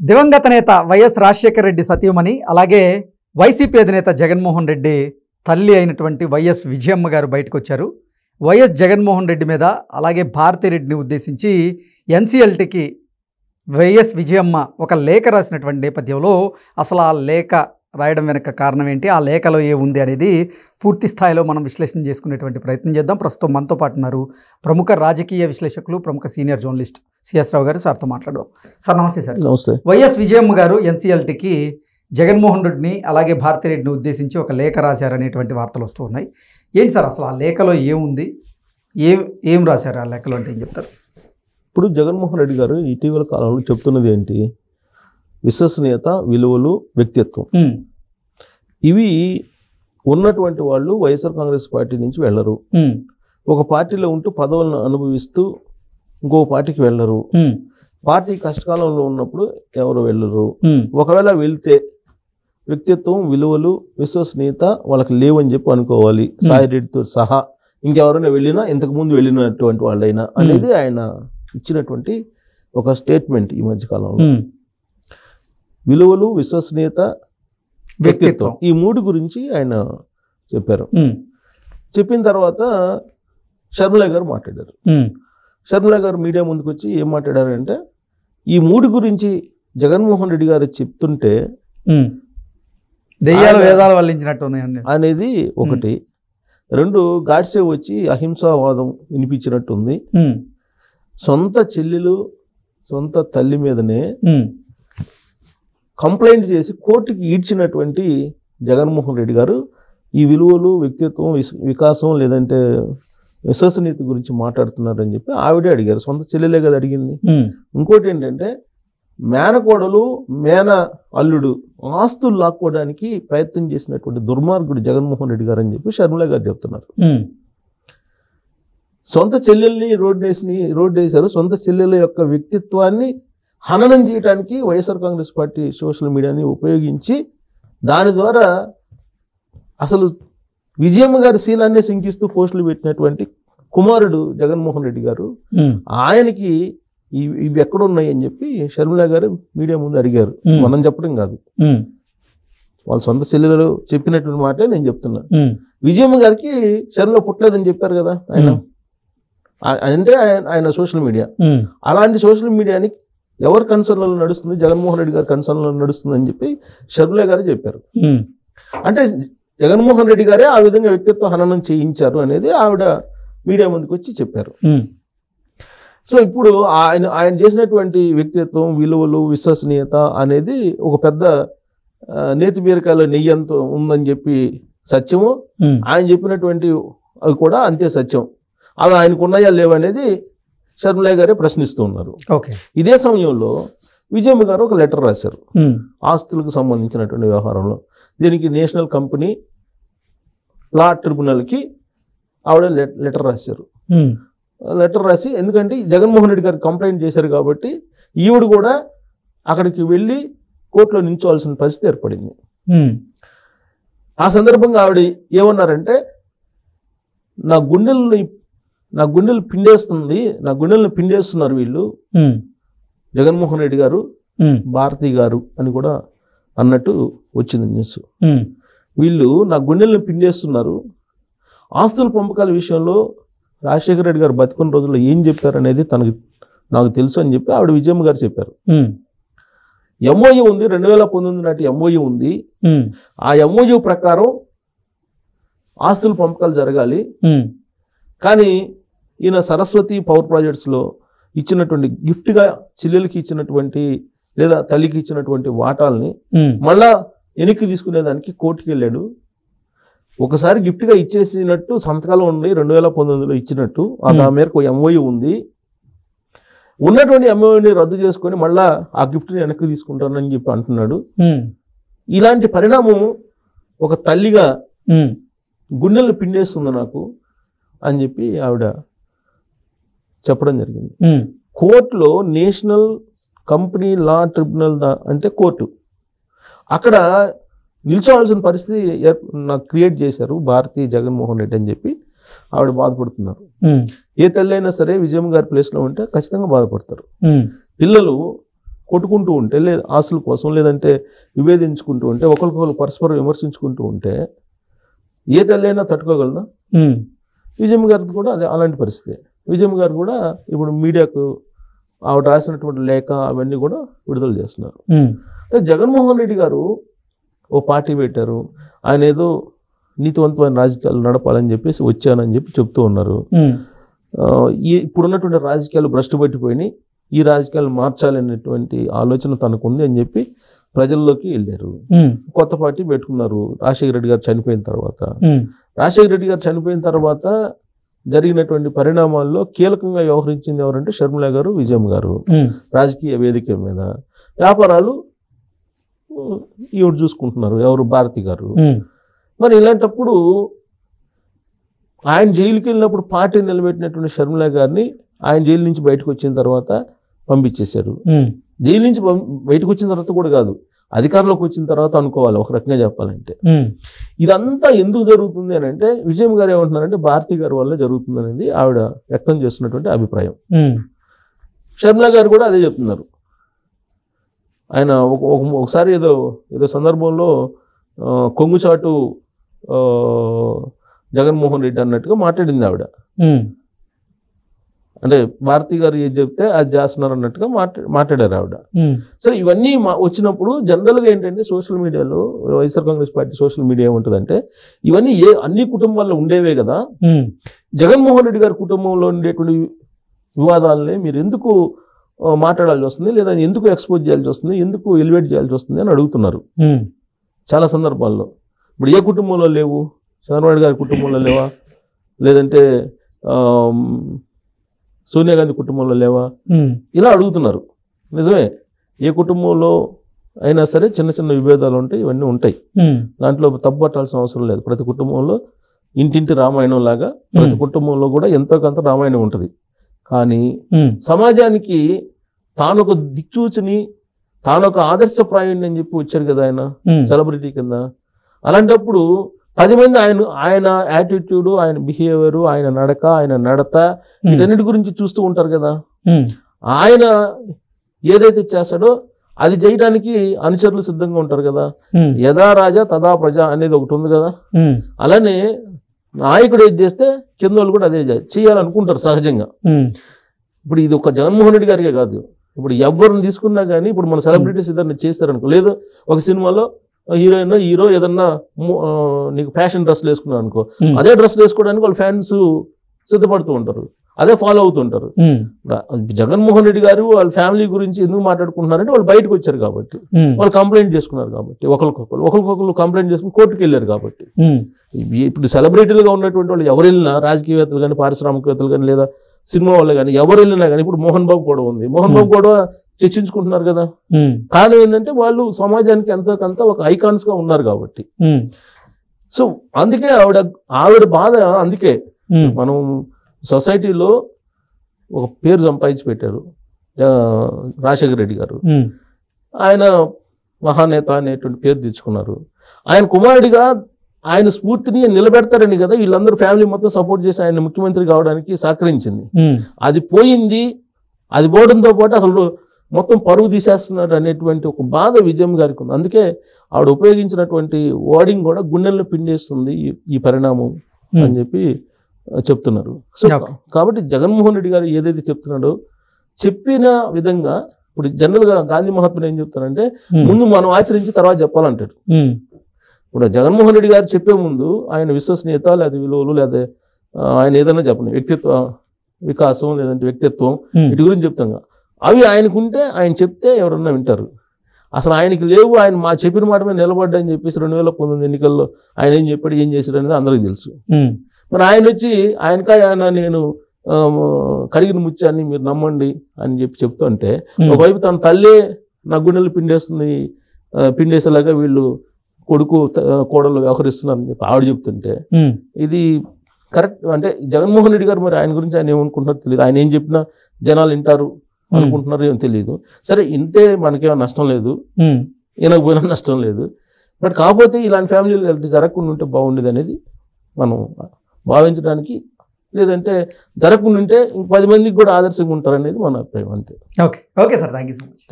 దివంగత నేత వైఎస్ రాజశేఖర రెడ్డి సతీమణి అలాగే వైసీపీ అధినేత జగన్మోహన్ రెడ్డి తల్లి అయినటువంటి వైఎస్ విజయమ్మ గారు బయటకు వచ్చారు. వైఎస్ జగన్మోహన్ రెడ్డి మీద అలాగే భారతిరెడ్డిని ఉద్దేశించి ఎన్సీఎల్టీకి వైఎస్ విజయమ్మ ఒక లేఖ రాసినటువంటి నేపథ్యంలో అసలు ఆ లేఖ రాయడం వెనక కారణం ఏంటి, ఆ లేఖలో ఏముంది అనేది పూర్తి స్థాయిలో మనం విశ్లేషణ చేసుకునేటువంటి ప్రయత్నం చేద్దాం. ప్రస్తుతం మనతో పాటు ఉన్నారు ప్రముఖ రాజకీయ విశ్లేషకులు, ప్రముఖ సీనియర్ జర్నలిస్ట్ సిఎస్ రావు గారు. సార్తో మాట్లాడదాం. సార్ నమస్తే. సార్ నమస్తే. వైఎస్ విజయమ్మ గారు ఎన్సీఎల్టీకి జగన్మోహన్ రెడ్డిని అలాగే భారతిరెడ్డిని ఉద్దేశించి ఒక లేఖ రాశారనేటువంటి వార్తలు వస్తూ ఉన్నాయి. ఏంటి సార్ అసలు ఆ లేఖలో ఏముంది, ఏం రాశారు ఆ లేఖలో అంటే ఏం చెప్తారు? ఇప్పుడు జగన్మోహన్ రెడ్డి గారు ఇటీవల కాలంలో చెప్తున్నది ఏంటి, విశ్వసనీయత, విలువలు, వ్యక్తిత్వం, ఇవి ఉన్నటువంటి వాళ్ళు వైఎస్ఆర్ కాంగ్రెస్ పార్టీ నుంచి వెళ్ళరు. ఒక పార్టీలో ఉంటూ పదవులను అనుభవిస్తూ ఇంకో పార్టీకి వెళ్ళరు. పార్టీ కష్టకాలంలో ఉన్నప్పుడు ఎవరు వెళ్ళరు. ఒకవేళ వెళ్తే వ్యక్తిత్వం, విలువలు, విశ్వసనీయత వాళ్ళకి లేవని చెప్పి అనుకోవాలి. సాయి రెడ్డితో సహా ఇంకెవరైనా వెళ్ళినా ఇంతకుముందు వెళ్ళినటువంటి వాళ్ళైనా అనేది ఆయన ఇచ్చినటువంటి ఒక స్టేట్మెంట్ ఈ మధ్యకాలంలో. విలువలు, విశ్వసనీయత, వ్యక్తిత్వం, ఈ మూడు గురించి ఆయన చెప్పారు. చెప్పిన తర్వాత షర్మిల గారు మాట్లాడారు. షర్మిల గారు మీడియా ముందుకు వచ్చి ఏం మాట్లాడారంటే, ఈ మూడు గురించి జగన్మోహన్ రెడ్డి గారు చెప్తుంటే దెయ్యాలు వేదాలు వల్లించినట్టు అనేది ఒకటి. రెండు, గాడ్సే వచ్చి అహింసావాదం వినిపించినట్టుంది. సొంత చెల్లెలు, సొంత తల్లి మీదనే కంప్లైంట్ చేసి కోర్టుకి ఈడ్చినటువంటి జగన్మోహన్ రెడ్డి గారు ఈ విలువలు, వ్యక్తిత్వం, వికాసం లేదంటే విశ్వసనీయత గురించి మాట్లాడుతున్నారని చెప్పి ఆవిడే అడిగారు. సొంత చెల్లెలే కదా అడిగింది. ఇంకోటి ఏంటంటే, మేనకోడలు, మేన అల్లుడు ఆస్తులు లాక్కోవడానికి ప్రయత్నం చేసినటువంటి దుర్మార్గుడు జగన్మోహన్ రెడ్డి గారు అని చెప్పి షర్మిల గారు చెప్తున్నారు. సొంత చెల్లెల్ని రోడ్డు వేశారు. సొంత చెల్లెల యొక్క వ్యక్తిత్వాన్ని హననం చేయడానికి వైఎస్ఆర్ కాంగ్రెస్ పార్టీ సోషల్ మీడియాని ఉపయోగించి దాని ద్వారా అసలు విజయమ్మ గారి శీలాన్నే శంకిస్తూ పోస్టులు పెట్టినటువంటి కుమారుడు జగన్మోహన్ రెడ్డి గారు, ఆయనకి ఇవి ఎక్కడున్నాయి అని చెప్పి షర్మిల గారు మీడియా ముందు అడిగారు. మనం చెప్పడం కాదు, వాళ్ళ సొంత చెల్లెలు చెప్పినటువంటి మాటలే నేను చెప్తున్నా. విజయమ్మ గారికి షర్మిల పుట్టలేదని చెప్పారు కదా ఆయన, అంటే ఆయన సోషల్ మీడియా. అలాంటి సోషల్ మీడియాని ఎవరి కన్సర్న్లో నడుస్తుంది, జగన్మోహన్ రెడ్డి గారి కన్సర్న్లో నడుస్తుంది అని చెప్పి షర్మిల గారు చెప్పారు. అంటే జగన్మోహన్ రెడ్డి గారే ఆ విధంగా వ్యక్తిత్వ హననం చేయించారు అనేది ఆవిడ మీడియా ముందుకు వచ్చి చెప్పారు. సో ఇప్పుడు ఆయన చేసినటువంటి వ్యక్తిత్వం, విలువలు, విశ్వసనీయత అనేది ఒక పెద్ద నేతి బీరకాయలో నెయ్యి అంత ఉందని చెప్పి సత్యము, ఆయన చెప్పినటువంటి అవి కూడా అంతే సత్యం. అవి ఆయనకు ఉన్నాయా లేవనేది షర్మిల గారే ప్రశ్నిస్తూ ఉన్నారు. ఇదే సమయంలో విజయమ్మ గారు ఒక లెటర్ రాశారు ఆస్తులకు సంబంధించినటువంటి వ్యవహారంలో. దీనికి నేషనల్ కంపెనీ లా ట్రిబ్యునల్కి ఆవిడ లెటర్ రాశారు. లెటర్ రాసి, ఎందుకంటే జగన్మోహన్ రెడ్డి గారు కంప్లైంట్ చేశారు కాబట్టి ఈవిడ కూడా అక్కడికి వెళ్ళి కోర్టులో నిల్చోవాల్సిన పరిస్థితి ఏర్పడింది. ఆ సందర్భంగా ఆవిడ ఏమన్నారంటే, నా గుండెలు పిండేస్తున్నారు వీళ్ళు, జగన్మోహన్ రెడ్డి గారు, భారతి గారు అని కూడా అన్నట్టు వచ్చింది న్యూస్. వీళ్ళు నా గుండెలను పిండేస్తున్నారు. ఆస్తుల పంపకాల విషయంలో రాజశేఖర రెడ్డి గారు బతికున్న రోజుల్లో ఏం చెప్పారు అనేది నాకు తెలుసు అని చెప్పి ఆవిడ విజయమ్మ గారు చెప్పారు. ఎంఓయూ ఉంది, 2019 నాటి ఎంఓయూ ఉంది. ఆ ఎంఓయూ ప్రకారం ఆస్తుల పంపకాలు జరగాలి. కానీ ఈయన సరస్వతి పవర్ ప్రాజెక్ట్స్లో ఇచ్చినటువంటి గిఫ్ట్గా చెల్లెలకి ఇచ్చినటువంటి లేదా తల్లికి ఇచ్చినటువంటి వాటాలని మళ్ళా వెనక్కి తీసుకునేదానికి కోర్టుకి వెళ్ళాడు. ఒకసారి గిఫ్ట్గా ఇచ్చేసినట్టు సంతకాలు ఉన్నాయి, 2019లో ఇచ్చినట్టు. ఆ మేరకు ఎంఓయూ ఉంది. ఉన్నటువంటి ఎంఓయూని రద్దు చేసుకొని మళ్ళా ఆ గిఫ్ట్ని వెనక్కి తీసుకుంటానని చెప్పి అంటున్నాడు. ఇలాంటి పరిణామం ఒక తల్లిగా గుండెలను పిండేస్తుంది నాకు అని చెప్పి ఆవిడ చెప్పడం జరిగింది. కోర్టులో నేషనల్ కంపెనీ లా ట్రిబ్యునల్ అంటే కోర్టు, అక్కడ నిల్చోవాల్సిన పరిస్థితి నాకు క్రియేట్ చేశారు భారతీయ జగన్మోహన్ రెడ్డి అని చెప్పి ఆవిడ బాధపడుతున్నారు. ఏ తల్లి అయినా సరే విజయమ్మ గారి ప్లేస్లో ఉంటే ఖచ్చితంగా బాధపడతారు. పిల్లలు కొట్టుకుంటూ ఉంటే లేదా ఆస్తుల కోసం లేదంటే విభేదించుకుంటూ ఉంటే ఒకరికొకరు పరస్పరం విమర్శించుకుంటూ ఉంటే ఏ తల్లైనా తట్టుకోగలదా? విజయమ్మ గారిది కూడా అదే అలాంటి పరిస్థితి. విజయమ్మ గారు కూడా ఇప్పుడు మీడియాకు ఆవిడ రాసినటువంటి లేఖ అవన్నీ కూడా విడుదల చేస్తున్నారు. జగన్మోహన్ రెడ్డి గారు ఓ పార్టీ పెట్టారు, ఆయన ఏదో నీతివంతమైన రాజకీయాలు నడపాలని చెప్పేసి వచ్చానని చెప్పి చెప్తూ ఉన్నారు. ఇప్పుడున్నటువంటి రాజకీయాలు భ్రష్టు పట్టిపోయి ఈ రాజకీయాలు మార్చాలనేటువంటి ఆలోచన తనకు ఉంది అని చెప్పి ప్రజల్లోకి వెళ్ళారు. కొత్త పార్టీ పెట్టుకున్నారు రాజశేఖర రెడ్డి గారు చనిపోయిన తర్వాత. రాజశేఖర రెడ్డి గారు చనిపోయిన తర్వాత జరిగినటువంటి పరిణామాల్లో కీలకంగా వ్యవహరించింది ఎవరంటే షర్మిల గారు, విజయమ్మ గారు. రాజకీయ వేదిక మీద వ్యాపారాలు ఈవిడ చూసుకుంటున్నారు, ఎవరు భారతి గారు. మరి ఇలాంటప్పుడు ఆయన జైలుకి వెళ్ళినప్పుడు పార్టీ నిలబెట్టినటువంటి షర్మిల గారిని ఆయన జైలు నుంచి బయటకు వచ్చిన తర్వాత పంపించేశారు. జైలు నుంచి బయటకు వచ్చిన తర్వాత కూడా కాదు, అధికారంలోకి వచ్చిన తర్వాత అనుకోవాలి ఒక రకంగా చెప్పాలంటే. ఇదంతా ఎందుకు జరుగుతుంది అని అంటే విజయమ్మ గారు ఏమంటున్నారంటే భారతి గారి వల్ల జరుగుతుంది అనేది ఆవిడ వ్యక్తం చేస్తున్నటువంటి అభిప్రాయం. షర్మిల గారు కూడా అదే చెప్తున్నారు. ఆయన ఒకసారి ఏదో సందర్భంలో కొంగుచాటు జగన్మోహన్ రెడ్డి అన్నట్టుగా మాట్లాడింది ఆవిడ. అంటే భారతి గారు ఏది చెప్తే అది చేస్తున్నారు అన్నట్టుగా మాట్లాడారు ఆవిడ. సరే ఇవన్నీ వచ్చినప్పుడు జనరల్గా ఏంటంటే సోషల్ మీడియాలో YSR Congress party social media ఏముంటుందంటే ఇవన్నీ అన్ని కుటుంబాల్లో ఉండేవే కదా, జగన్మోహన్ రెడ్డి గారి కుటుంబంలో ఉండేటువంటి వివాదాలని మీరు ఎందుకు మాట్లాడాల్సి వస్తుంది, లేదా ఎందుకు ఎక్స్పోజ్ చేయాల్సి వస్తుంది, ఎందుకు ఎలివేట్ చేయాల్సి వస్తుంది అని అడుగుతున్నారు చాలా సందర్భాల్లో. ఇప్పుడు ఏ కుటుంబంలో లేవు? చంద్రబాబు గారి కుటుంబంలో లేవా? లేదంటే సోనియా గాంధీ కుటుంబంలో లేవా? ఇలా అడుగుతున్నారు. నిజమే, ఏ కుటుంబంలో అయినా సరే చిన్న చిన్న విభేదాలు ఉంటాయి, ఇవన్నీ ఉంటాయి. దాంట్లో తప్పుపట్టాల్సిన అవసరం లేదు. ప్రతి కుటుంబంలో ఇంటింటి రామాయణం లాగా ప్రతి కుటుంబంలో కూడా ఎంతో కొంత రామాయణం ఉంటుంది. కానీ సమాజానికి తానొక దిక్చూచిని తానొక ఆదర్శప్రాయుణ్ణి అని చెప్పి వచ్చారు కదా ఆయన సెలబ్రిటీ కింద. అలాంటప్పుడు 10 మంది ఆయన యాటిట్యూడ్, ఆయన బిహేవియర్, ఆయన నడక, ఆయన నడత వీటన్నిటి గురించి చూస్తూ ఉంటారు కదా. ఆయన ఏదైతే చేస్తాడో అది చేయడానికి అనుచరులు సిద్ధంగా ఉంటారు కదా. యథా రాజా తదా ప్రజ అనేది ఒకటి ఉంది కదా. అలానే నాయకుడు ఏది చేస్తే కింద వాళ్ళు కూడా అదే చేయాలనుకుంటారు సహజంగా. ఇప్పుడు ఇది ఒక జగన్మోహన్ రెడ్డి గారికే కాదు, ఇప్పుడు ఎవరిని తీసుకున్నా కానీ ఇప్పుడు మన సెలబ్రిటీస్ ఏదన్నా చేస్తారనుకో, లేదు ఒక సినిమాలో హీరో ఏదన్నా నీకు ఫ్యాషన్ డ్రెస్లు వేసుకున్నావు అనుకో, అదే డ్రెస్లు వేసుకోవడానికి వాళ్ళ ఫ్యాన్స్ సిద్ధపడుతూ ఉంటారు, అదే ఫాలో అవుతుంటారు. జగన్మోహన్ రెడ్డి గారు వాళ్ళ ఫ్యామిలీ గురించి ఎందుకు మాట్లాడుకుంటున్నారంటే వాళ్ళు బయటకు వచ్చారు కాబట్టి, వాళ్ళు కంప్లైంట్ చేసుకున్నారు కాబట్టి, ఒకరికొకరు కంప్లైంట్ చేసుకుని కోర్టుకు వెళ్ళారు కాబట్టి. ఇప్పుడు సెలబ్రిటీలుగా ఉన్నటువంటి వాళ్ళు ఎవరు వెళ్ళినా, రాజకీయవేత్తలు కానీ, పారిశ్రామికవేత్తలు కానీ, లేదా సినిమా వాళ్ళు కానీ ఎవరు వెళ్ళినా కానీ, ఇప్పుడు మోహన్ బాబు కూడా ఉంది, మోహన్ బాబు కూడా చర్చించుకుంటున్నారు కదా. కారణం ఏంటంటే వాళ్ళు సమాజానికి ఎంతో కొంత ఒక ఐకాన్స్ గా ఉన్నారు కాబట్టి. సో అందుకే ఆవిడ బాధ. అందుకే మనం సొసైటీలో ఒక పేరు సంపాదించి పెట్టారు రాజశేఖర రెడ్డి గారు. ఆయన మహానేత అనేటువంటి పేరు తెచ్చుకున్నారు. ఆయన కుమారుడిగా ఆయన స్ఫూర్తిని నిలబెడతారని కదా వీళ్ళందరూ ఫ్యామిలీ మొత్తం సపోర్ట్ చేసి ఆయన ముఖ్యమంత్రి కావడానికి సహకరించింది. అది పోయింది. అది పోవడంతో పాటు అసలు మొత్తం పరువు తీసేస్తున్నారు అనేటువంటి ఒక బాధ విజయమ్మ గారికి ఉంది. అందుకే ఆవిడ ఉపయోగించినటువంటి వర్డింగ్ కూడా గుండెలను పిండేస్తుంది ఈ పరిణామం అని చెప్పి చెప్తున్నారు. సో కాబట్టి జగన్మోహన్ రెడ్డి గారు ఏదైతే చెప్తున్నాడో చెప్పిన విధంగా ఇప్పుడు జనరల్గా గాంధీ మహాత్ములు ఏం చెప్తారంటే ముందు మనం ఆచరించి తర్వాత చెప్పాలంటాడు. ఇప్పుడు జగన్మోహన్ రెడ్డి గారు చెప్పే ముందు ఆయన విశ్వసనీయత లేదా విలువలు లేదా ఆయన ఏదైనా చెప్పండి వ్యక్తిత్వ వికాసం లేదంటే వ్యక్తిత్వం వీటి గురించి చెప్తాం. అవి ఆయనకుంటే ఆయన చెప్తే ఎవరన్నా వింటారు. అసలు ఆయనకి లేవు. ఆయన మా చెప్పిన మాట మీద నిలబడ్డాయని చెప్పేసి 2019 ఎన్నికల్లో ఆయన ఏం చెప్పాడు, ఏం చేశాడు అనేది అందరికీ తెలుసు. మరి ఆయన వచ్చి ఆయన నేను కడిగిన ముత్యాన్ని మీరు నమ్మండి అని చెప్పి చెప్తుంటే ఒకవైపు తన తల్లే నా గుండెలు పిండేసేలాగా వీళ్ళు కొడుకు కోడలు వ్యవహరిస్తున్నారని చెప్పి ఆవిడ చెప్తుంటే ఇది కరెక్ట్ అంటే జగన్మోహన్ రెడ్డి గారు మరి ఆయన గురించి ఆయన ఏమనుకుంటున్నారో తెలియదు. ఆయన ఏం చెప్పినా జనాలు వింటారు అనుకుంటున్నారు ఏమో తెలియదు. సరే ఇంటే మనకేమో నష్టం లేదు, వినకపోయినా నష్టం లేదు. బట్ కాకపోతే ఇలాంటి ఫ్యామిలీలు జరగకుండా ఉంటే బాగుండేది అనేది మనం భావించడానికి, లేదంటే జరగకుండా ఉంటే 10 మందికి కూడా ఆదర్శంగా ఉంటారనేది మన అభిప్రాయం. అంతే. Okay sir, thank you so much.